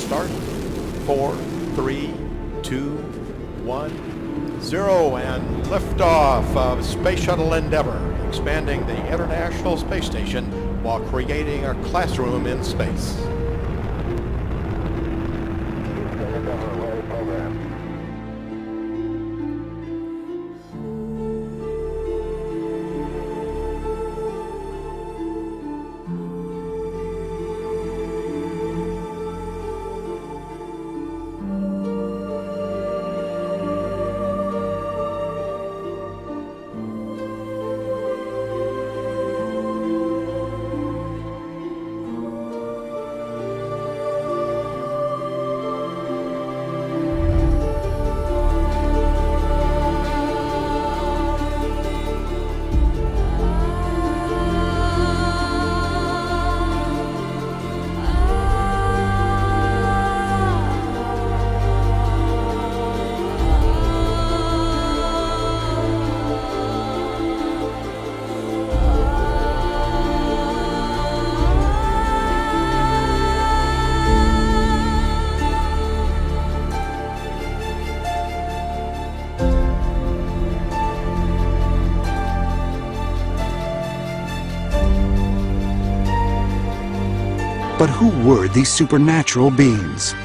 start. 4, 3, 2, 1, 0, and liftoff of Space Shuttle Endeavour, expanding the International Space Station while creating a classroom in space. But who were these supernatural beings?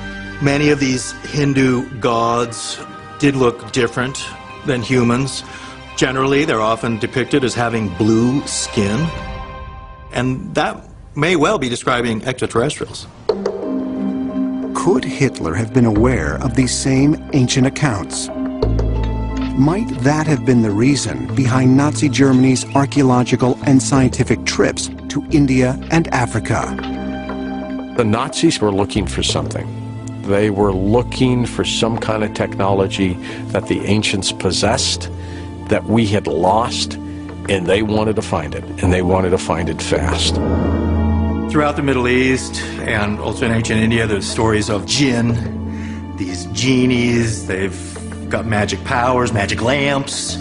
Many of these Hindu gods did look different than humans. Generally, they're often depicted as having blue skin, and that may well be describing extraterrestrials. Could Hitler have been aware of these same ancient accounts? Might that have been the reason behind Nazi Germany's archaeological and scientific trips to India and Africa? The Nazis were looking for something. They were looking for some kind of technology that the ancients possessed, that we had lost, and they wanted to find it, and they wanted to find it fast. Throughout the Middle East and also in ancient India, there's stories of jinn, these genies. They've got magic powers, magic lamps,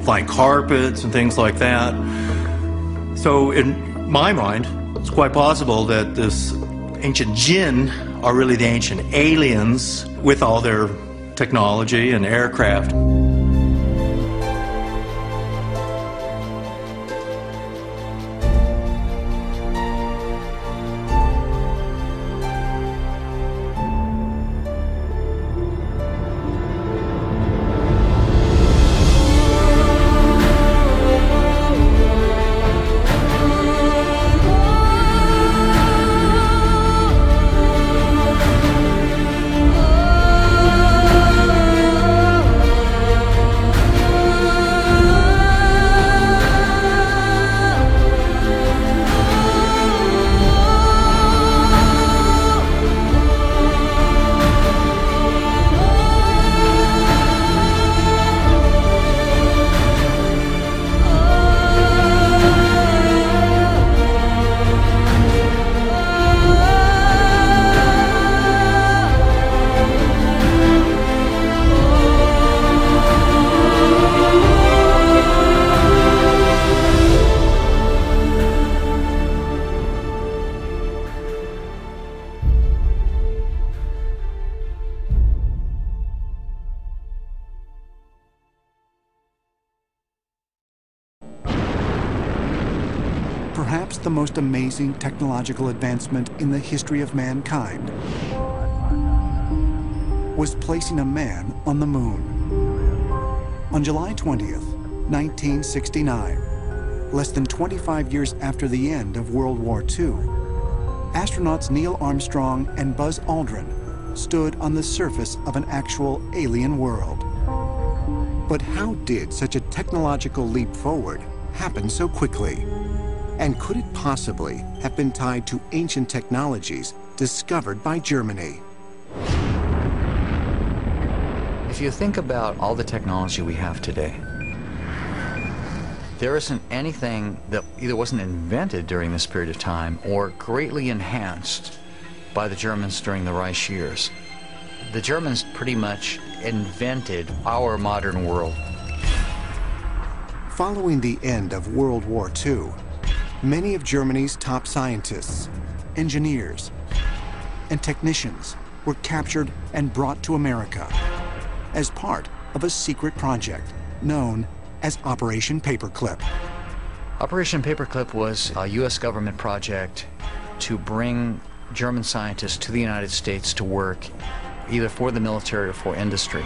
flying carpets, and things like that. So in my mind, it's quite possible that this ancient jinn are really the ancient aliens with all their technology and aircraft. Perhaps the most amazing technological advancement in the history of mankind was placing a man on the moon. On July 20th, 1969, less than 25 years after the end of World War II, astronauts Neil Armstrong and Buzz Aldrin stood on the surface of an actual alien world. But how did such a technological leap forward happen so quickly? And could it possibly have been tied to ancient technologies discovered by Germany? If you think about all the technology we have today, there isn't anything that either wasn't invented during this period of time or greatly enhanced by the Germans during the Reich years. The Germans pretty much invented our modern world. Following the end of World War II, many of Germany's top scientists, engineers, and technicians were captured and brought to America as part of a secret project known as Operation Paperclip. Operation Paperclip was a U.S. government project to bring German scientists to the United States to work either for the military or for industry.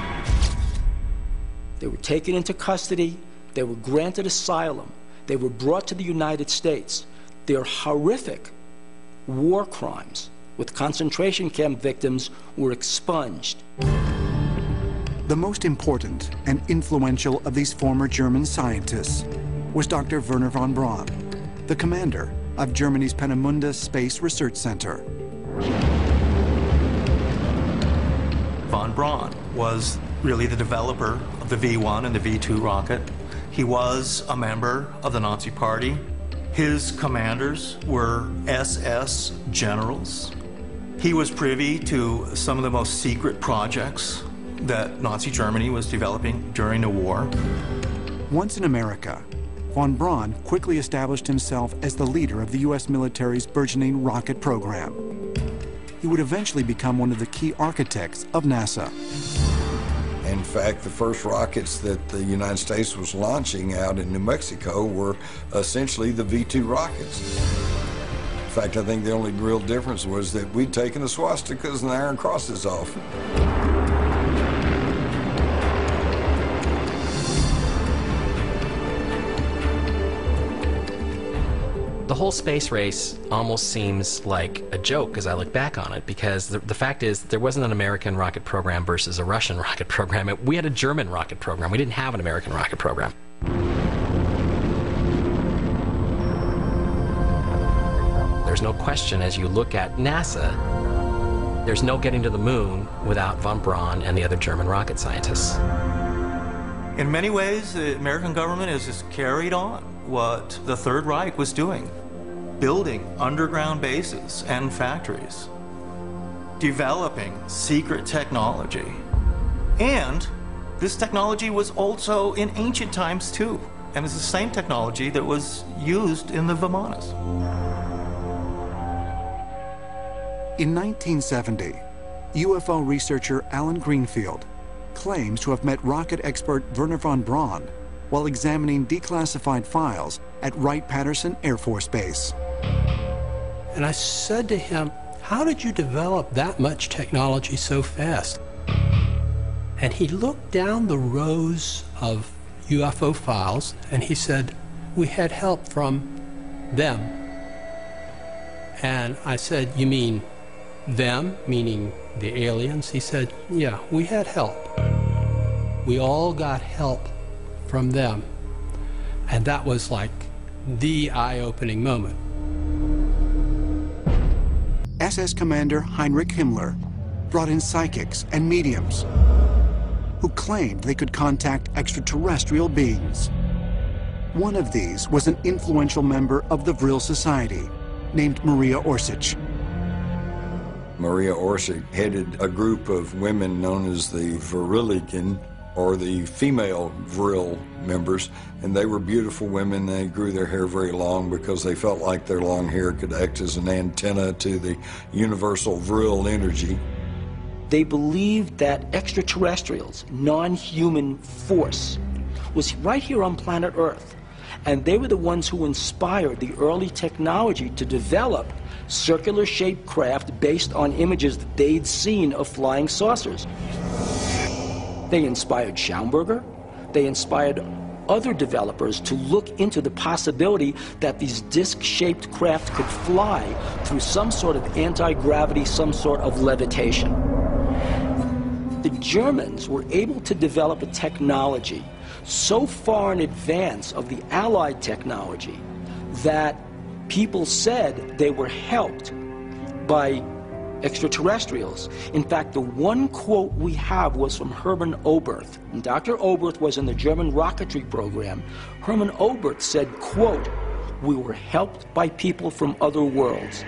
They were taken into custody, they were granted asylum, they were brought to the United States. Their horrific war crimes with concentration camp victims were expunged. The most important and influential of these former German scientists was Dr. Wernher von Braun, the commander of Germany's Peenemünde Space Research Center. Von Braun was really the developer of the V-1 and the V-2 rocket. He was a member of the Nazi Party. His commanders were SS generals. He was privy to some of the most secret projects that Nazi Germany was developing during the war. Once in America, von Braun quickly established himself as the leader of the U.S. military's burgeoning rocket program. He would eventually become one of the key architects of NASA. In fact, the first rockets that the United States was launching out in New Mexico were essentially the V-2 rockets. In fact, I think the only real difference was that we'd taken the swastikas and the iron crosses off. The whole space race almost seems like a joke as I look back on it, because the fact is there wasn't an American rocket program versus a Russian rocket program. We had a German rocket program. We didn't have an American rocket program. There's no question, as you look at NASA, there's no getting to the moon without von Braun and the other German rocket scientists. In many ways, the American government has just carried on what the Third Reich was doing, building underground bases and factories, developing secret technology. And this technology was also in ancient times too, and it's the same technology that was used in the Vimanas. In 1970, UFO researcher Alan Greenfield claims to have met rocket expert Wernher von Braun while examining declassified files at Wright-Patterson Air Force Base. And I said to him, how did you develop that much technology so fast? And he looked down the rows of UFO files and he said, we had help from them. And I said, you mean them, meaning the aliens? He said, yeah, we had help. We all got help from them. And that was like the eye-opening moment. SS Commander Heinrich Himmler brought in psychics and mediums who claimed they could contact extraterrestrial beings. One of these was an influential member of the Vril Society named Maria Orsic. Maria Orsic headed a group of women known as the Vriligen, or the female Vril members, and they were beautiful women. They grew their hair very long because they felt like their long hair could act as an antenna to the universal Vril energy. They believed that extraterrestrials, non-human force, was right here on planet Earth. And they were the ones who inspired the early technology to develop circular-shaped craft based on images that they'd seen of flying saucers. They inspired Schaumburger. They inspired other developers to look into the possibility that these disc-shaped craft could fly through some sort of anti-gravity, some sort of levitation. The Germans were able to develop a technology so far in advance of the Allied technology that people said they were helped by extraterrestrials. In fact, the one quote we have was from Hermann Oberth. And Dr. Oberth was in the German rocketry program. Hermann Oberth said, quote, "We were helped by people from other worlds."